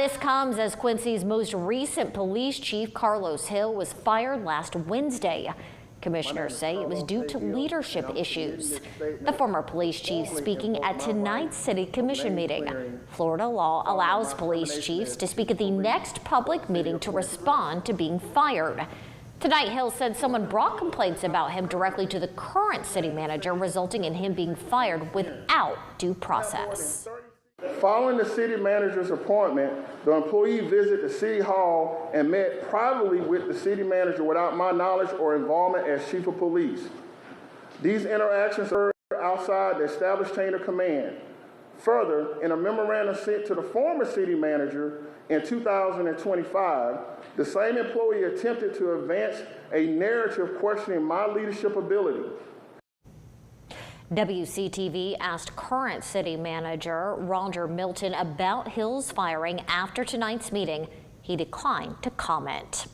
This comes as Quincy's most recent police chief, Carlos Hill, was fired last Wednesday. Commissioners say it was due to leadership issues. The former police chief speaking at tonight's City Commission meeting. Florida law allows police chiefs to speak at the next public meeting to respond to being fired. Tonight, Hill said someone brought complaints about him directly to the current city manager, resulting in him being fired without due process. Following the city manager's appointment, the employee visited the city hall and met privately with the city manager without my knowledge or involvement as chief of police. These interactions occurred outside the established chain of command. Further, in a memorandum sent to the former city manager in 2025, the same employee attempted to advance a narrative questioning my leadership ability. WCTV asked current city manager Roger Milton about Hill's firing after tonight's meeting. He declined to comment.